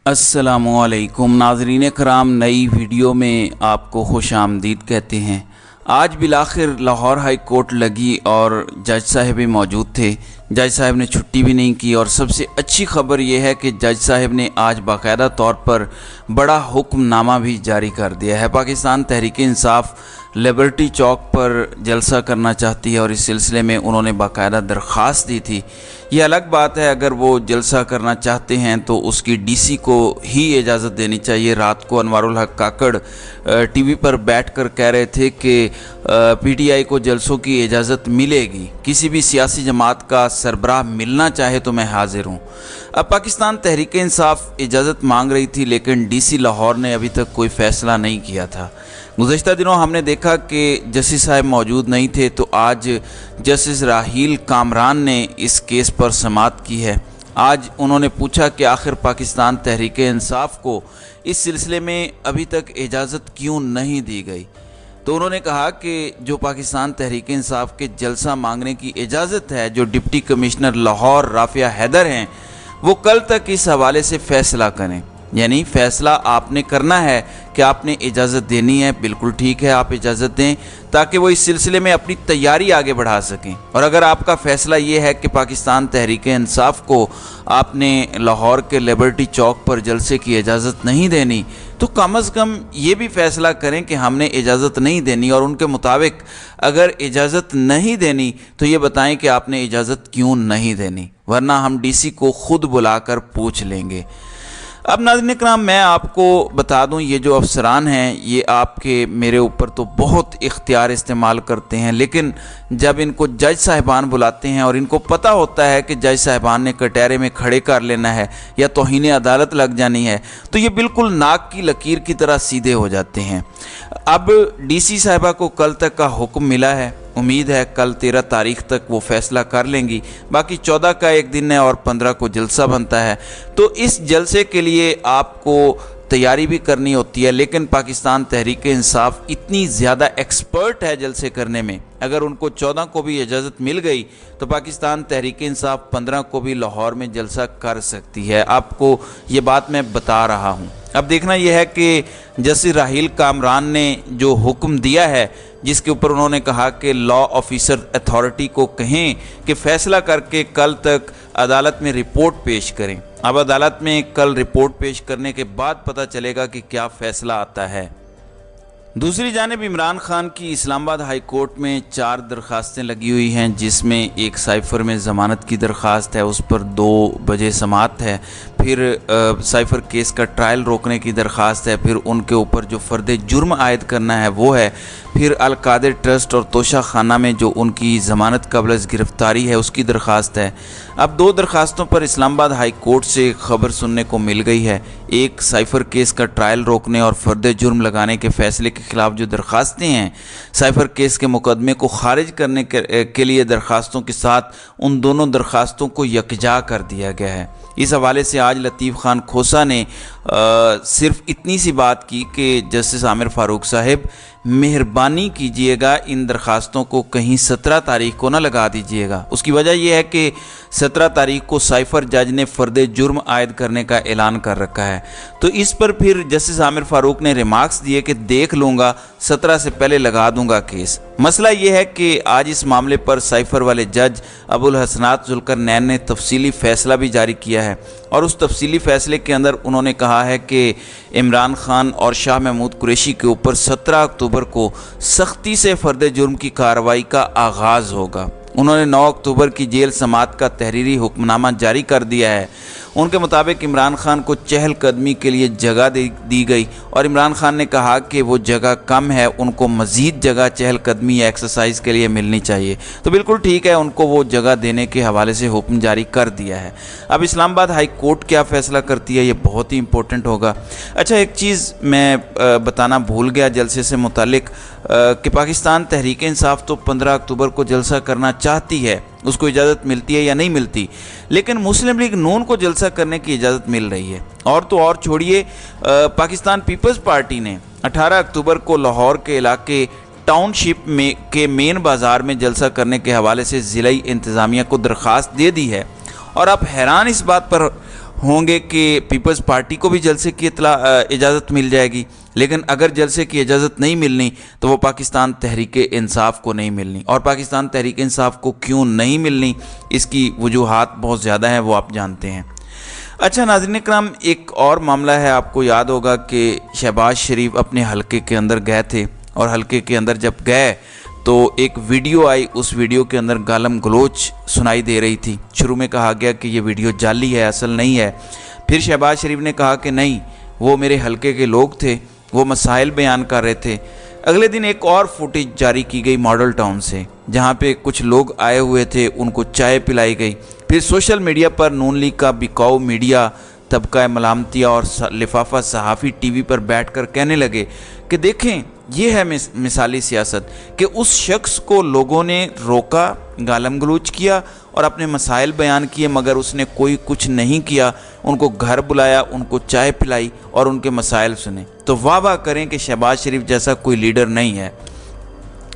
अस्सलामुअलैकुम नाज़रीन कराम, नई वीडियो में आपको खुश आमदीद कहते हैं। आज बिलाखिर लाहौर हाई कोर्ट लगी और जज साहब भी मौजूद थे। जज साहब ने छुट्टी भी नहीं की और सबसे अच्छी खबर यह है कि जज साहब ने आज बाकायदा तौर पर बड़ा हुक्मनामा भी जारी कर दिया है। पाकिस्तान तहरीक इंसाफ लिबर्टी चौक पर जलसा करना चाहती है और इस सिलसिले में उन्होंने बाकायदा दरख्वास्त दी थी। ये अलग बात है, अगर वो जलसा करना चाहते हैं तो उसकी डीसी को ही इजाज़त देनी चाहिए। रात को अनवारुल हक काकड़ टीवी पर बैठकर कह रहे थे कि पीटीआई को जलसों की इजाज़त मिलेगी, किसी भी सियासी जमात का सरबराह मिलना चाहे तो मैं हाजिर हूँ। अब पाकिस्तान तहरीक इंसाफ इजाज़त मांग रही थी, लेकिन डीसी लाहौर ने अभी तक कोई फ़ैसला नहीं किया था। गुज़श्ता दिनों हमने देखा कि जस्टिस साहब मौजूद नहीं थे, तो आज जस्टिस राहील कामरान ने इस केस पर समाअत की है। आज उन्होंने पूछा कि आखिर पाकिस्तान तहरीक इंसाफ को इस सिलसिले में अभी तक इजाज़त क्यों नहीं दी गई। तो उन्होंने कहा कि जो पाकिस्तान तहरीक इंसाफ के जलसा मांगने की इजाज़त है, जो डिप्टी कमिश्नर लाहौर राफिया हैदर हैं, वो कल तक इस हवाले से फ़ैसला करें। यानी फ़ैसला आपने करना है कि आपने इजाज़त देनी है, बिल्कुल ठीक है, आप इजाज़त दें ताकि वो इस सिलसिले में अपनी तैयारी आगे बढ़ा सकें। और अगर आपका फ़ैसला ये है कि पाकिस्तान तहरीक इंसाफ को आपने लाहौर के लिबर्टी चौक पर जलसे की इजाज़त नहीं देनी, तो कम अज़ कम ये भी फ़ैसला करें कि हमने इजाज़त नहीं देनी, और उनके मुताबिक अगर इजाज़त नहीं देनी तो ये बताएं कि आपने इजाज़त क्यों नहीं देनी, वरना हम डीसी को ख़ुद बुलाकर पूछ लेंगे। अब नाज़रीन इकराम, मैं आपको बता दूं, ये जो अफसरान हैं ये आपके मेरे ऊपर तो बहुत इख्तियार इस्तेमाल करते हैं, लेकिन जब इनको जज साहिबान बुलाते हैं और इनको पता होता है कि जज साहिबान ने कटहरे में खड़े कर लेना है या तौहीन अदालत लग जानी है, तो ये बिल्कुल नाक की लकीर की तरह सीधे हो जाते हैं। अब डीसी साहिबा को कल तक का हुक्म मिला है, उम्मीद है कल 13 तारीख तक वो फ़ैसला कर लेंगी। बाकी 14 का एक दिन है और 15 को जलसा बनता है, तो इस जलसे के लिए आपको तैयारी भी करनी होती है। लेकिन पाकिस्तान तहरीक इंसाफ इतनी ज़्यादा एक्सपर्ट है जलसे करने में, अगर उनको 14 को भी इजाज़त मिल गई तो पाकिस्तान तहरीक इंसाफ 15 को भी लाहौर में जलसा कर सकती है। आपको ये बात मैं बता रहा हूँ। अब देखना यह है कि जस्टिस राहील कामरान ने जो हुक्म दिया है, जिसके ऊपर उन्होंने कहा कि लॉ ऑफिसर अथॉरिटी को कहें कि फ़ैसला करके कल तक अदालत में रिपोर्ट पेश करें। अब अदालत में कल रिपोर्ट पेश करने के बाद पता चलेगा कि क्या फ़ैसला आता है। दूसरी जानिब इमरान खान की इस्लामाबाद हाई कोर्ट में 4 दरख्वास्तें लगी हुई हैं, जिसमें एक साइफ़र में ज़मानत की दरख्वास्त है, उस पर 2 बजे समाअत है। फिर साइफ़र केस का ट्रायल रोकने की दरख्वास्त है। फिर उनके ऊपर जो फ़र्द जुर्म आयद करना है वो है। फिर अल-कादिर ट्रस्ट और तोशा खाना में जो उनकी ज़मानत क़ब्ल गिरफ़्तारी है उसकी दरख्वास्त है। अब 2 दरख्वास्तों पर इस्लामाबाद हाई कोर्ट से खबर सुनने को मिल गई है। एक साइफ़र केस का ट्रायल रोकने और फ़र्द जुर्म लगाने के फ़ैसले के ख़िलाफ़ जो दरख्वास्तें हैं, साइफ़र केस के मुकदमे को ख़ारिज करने के लिए दरख्वास्तों के साथ उन दोनों दरख्वास्तों को यकजा कर दिया गया है। इस हवाले से आज लतीफ़ खान खोसा ने सिर्फ इतनी सी बात की कि जस्टिस आमिर फ़ारूक साहब मेहरबानी कीजिएगा, इन दरख्वास्तों को कहीं 17 तारीख को ना लगा दीजिएगा। उसकी वजह यह है कि 17 तारीख को साइफ़र जज ने फ़र्द जुर्म आयद करने का ऐलान कर रखा है। तो इस पर फिर जस्टिस आमिर फ़ारूक ने रिमार्क्स दिए कि देख लूँगा, 17 से पहले लगा दूँगा केस। मसला ये है कि आज इस मामले पर साइफ़र वाले जज अबुल हसनात ज़ुल्करनैन ने तफसीली फ़ैसला भी जारी किया है, और उस तफसीली फ़ैसले के अंदर उन्होंने कहा है कि इमरान खान और शाह महमूद कुरैशी के ऊपर 17 अक्टूबर को सख्ती से फ़र्द जुर्म की कार्रवाई का आगाज़ होगा। उन्होंने 9 अक्टूबर की जेल समाअत का तहरीरी हुक्मनामा जारी कर दिया है। उनके मुताबिक इमरान खान को चहलकदमी के लिए जगह दी गई, और इमरान खान ने कहा कि वो जगह कम है, उनको मज़ीद जगह चहलकदमी या एक्सरसाइज के लिए मिलनी चाहिए। तो बिल्कुल ठीक है, उनको वो जगह देने के हवाले से हुक्म जारी कर दिया है। अब इस्लामाबाद हाई कोर्ट क्या फ़ैसला करती है, ये बहुत ही इंपॉर्टेंट होगा। अच्छा, एक चीज़ मैं बताना भूल गया जलसे से मुतालिक कि पाकिस्तान तहरीक इंसाफ तो 15 अक्टूबर को जलसा करना चाहती है, उसको इजाज़त मिलती है या नहीं मिलती, लेकिन मुस्लिम लीग नून को जलसा करने की इजाज़त मिल रही है। और तो और छोड़िए, पाकिस्तान पीपल्स पार्टी ने 18 अक्टूबर को लाहौर के इलाके टाउनशिप के मेन बाज़ार में जलसा करने के हवाले से ज़िला इंतज़ामिया को दरख्वास्त दे दी है। और आप हैरान इस बात पर ہوں گے کہ پیپلز پارٹی کو بھی جلسے کی اجازت مل جائے گی، لیکن اگر جلسے کی اجازت نہیں ملنی تو وہ پاکستان تحریک انصاف کو نہیں ملنی، اور پاکستان تحریک انصاف کو کیوں نہیں ملنی اس کی وجوہات بہت زیادہ ہیں، وہ آپ جانتے ہیں۔ اچھا ناظرین کرام، ایک اور معاملہ ہے، آپ کو یاد ہوگا کہ شہباز شریف اپنے حلقے کے اندر گئے تھے، اور حلقے کے اندر جب گئے تو ایک ویڈیو آئی، اس ویڈیو کے اندر گالم گلوچ سنائی دے رہی تھی۔ شروع میں کہا گیا کہ یہ ویڈیو جعلی ہے، اصل نہیں ہے۔ پھر شہباز شریف نے کہا کہ نہیں، وہ میرے حلقے کے لوگ تھے، وہ مسائل بیان کر رہے تھے۔ اگلے دن ایک اور فوٹیج جاری کی گئی ماڈل ٹاؤن سے، جہاں پہ کچھ لوگ آئے ہوئے تھے، ان کو چائے پلائی گئی۔ پھر سوشل میڈیا پر نون لیگ کا بکاؤ میڈیا طبقہ ملامتیہ اور لفافہ صحافی ٹی وی پر بیٹھ کر کہنے لگے کہ دیکھیں یہ ہے مثالی سیاست، کہ اس شخص کو لوگوں نے روکا، گالم گلوچ کیا اور اپنے مسائل بیان کیے، مگر اس نے کوئی کچھ نہیں کیا، ان کو گھر بلایا، ان کو چائے پلائی اور ان کے مسائل سنے۔ تو واہ واہ کریں کہ شہباز شریف جیسا کوئی لیڈر نہیں ہے۔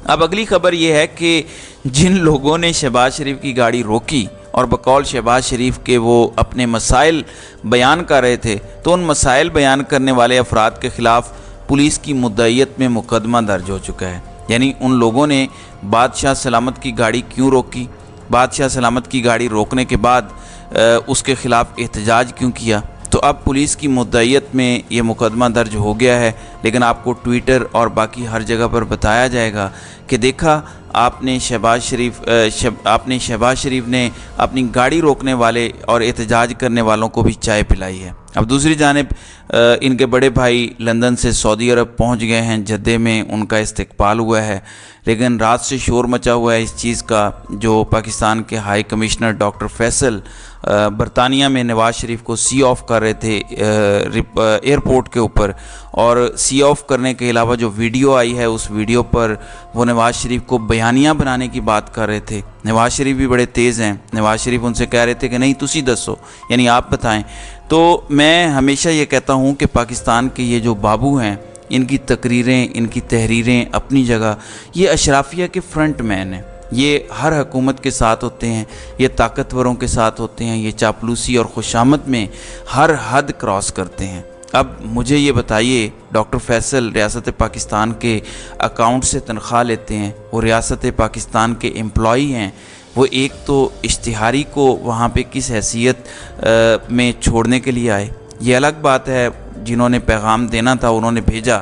اب اگلی خبر یہ ہے کہ جن لوگوں نے شہباز شریف کی گاڑی روکی اور بقول شہباز شریف کے وہ اپنے مسائل بیان کر رہے تھے، تو ان مسائل بیان کرنے والے افراد کے خلاف پولیس کی مدعیت میں مقدمہ درج ہو چکا ہے۔ یعنی ان لوگوں نے بادشاہ سلامت کی گاڑی کیوں روکی، بادشاہ سلامت کی گاڑی روکنے کے بعد اس کے خلاف احتجاج کیوں کیا، تو اب پولیس کی مدعیت میں یہ مقدمہ درج ہو گیا ہے۔ لیکن آپ کو ٹویٹر اور باقی ہر جگہ پر بتایا جائے گا کہ دیکھا آپ نے شہباز شریف نے اپنی گاڑی روکنے والے اور احتجاج کرنے والوں کو بھی چائے پلائی ہے۔ اب دوسری جانب ان کے بڑے بھائی لندن سے سعودی عرب پہنچ گئے ہیں، جدہ میں ان کا استقبال ہوا ہے، لیکن رات سے شور مچا ہوا ہے اس چیز کا، جو پاکستان کے ہائی کمشنر ڈاکٹر فیصل برطانیہ میں نواز شریف کو سی آف کر رہے تھے ایئرپورٹ کے اوپر، اور سی آف کرنے کے علاوہ جو ویڈیو آئی ہے اس ویڈیو پر وہ نواز شریف کو بیانیہ بنانے کی بات کر رہے تھے۔ نواز شریف بھی بڑے تیز ہیں، نواز شریف ان سے کہہ رہے تھے کہ نہیں تسی دسو، یعنی آپ بتائیں۔ تو میں ہمیشہ یہ کہتا ہوں کہ پاکستان کے یہ جو بابو ہیں، ان کی تقریریں، ان کی تحریریں اپنی جگہ، یہ اشرافیہ کے فرنٹ مین ہیں، یہ ہر حکومت کے ساتھ ہوتے ہیں، یہ طاقتوروں کے ساتھ ہوتے ہیں، یہ چاپلوسی اور خوشامد میں ہر حد کراس کرتے ہیں۔ اب مجھے یہ بتائیے، ڈاکٹر فیصل ریاست پاکستان کے اکاؤنٹ سے تنخواہ لیتے ہیں، وہ ریاست پاکستان کے امپلائی ہیں، وہ ایک تو اشتہاری کو وہاں پہ کس حیثیت میں چھوڑنے کے لیے آئے، یہ الگ بات ہے، جنہوں نے پیغام دینا تھا انہوں نے بھیجا،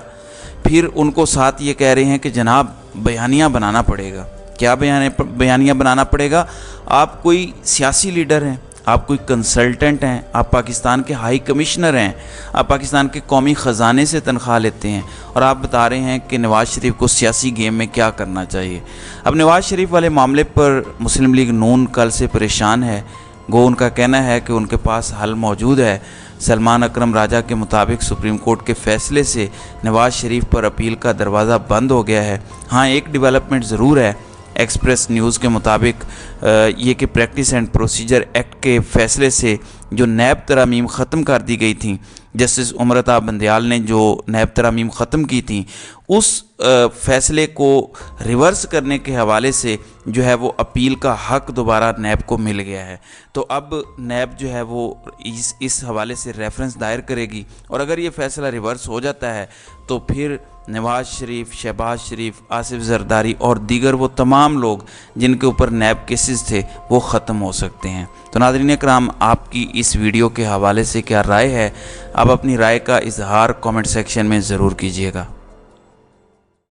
پھر ان کو ساتھ یہ کہہ رہے ہیں کہ جناب بیانیہ بنانا پڑے گا۔ کیا بیانیہ بنانا پڑے گا؟ آپ کوئی سیاسی لیڈر ہیں، آپ کوئی کنسلٹنٹ ہیں، آپ پاکستان کے ہائی کمشنر ہیں، آپ پاکستان کے قومی خزانے سے تنخواہ لیتے ہیں، اور آپ بتا رہے ہیں کہ نواز شریف کو سیاسی گیم میں کیا کرنا چاہیے۔ اب نواز شریف والے معاملے پر مسلم لیگ نون کل سے پریشان ہے، گو ان کا کہنا ہے کہ ان کے پاس حل موجود ہے۔ سلمان اکرم راجہ کے مطابق سپریم کورٹ کے فیصلے سے نواز شریف پر اپیل کا دروازہ بند ہو گیا ہے۔ ہاں ایک ڈیولپمنٹ ضرور ہے، ایکسپریس نیوز کے مطابق یہ کہ پریکٹس اینڈ پروسیجر ایکٹ کے فیصلے سے جو نیب ترامیم ختم کر دی گئی تھیں، جسٹس امرتا بندیال نے جو نیب ترامیم ختم کی تھیں، اس فیصلے کو ریورس کرنے کے حوالے سے جو ہے وہ اپیل کا حق دوبارہ نیب کو مل گیا ہے۔ تو اب نیب جو ہے وہ اس حوالے سے ریفرنس دائر کرے گی، اور اگر یہ فیصلہ ریورس ہو جاتا ہے تو پھر نواز شریف، شہباز شریف، آصف زرداری اور دیگر وہ تمام لوگ جن کے اوپر نیب کیسز تھے وہ ختم ہو سکتے ہیں۔ تو ناظرین اکرام، آپ کی اس ویڈیو کے حوالے سے کیا رائے ہے؟ آپ اپنی رائے کا اظہار کامنٹ سیکشن میں ضرور کیجیے گا۔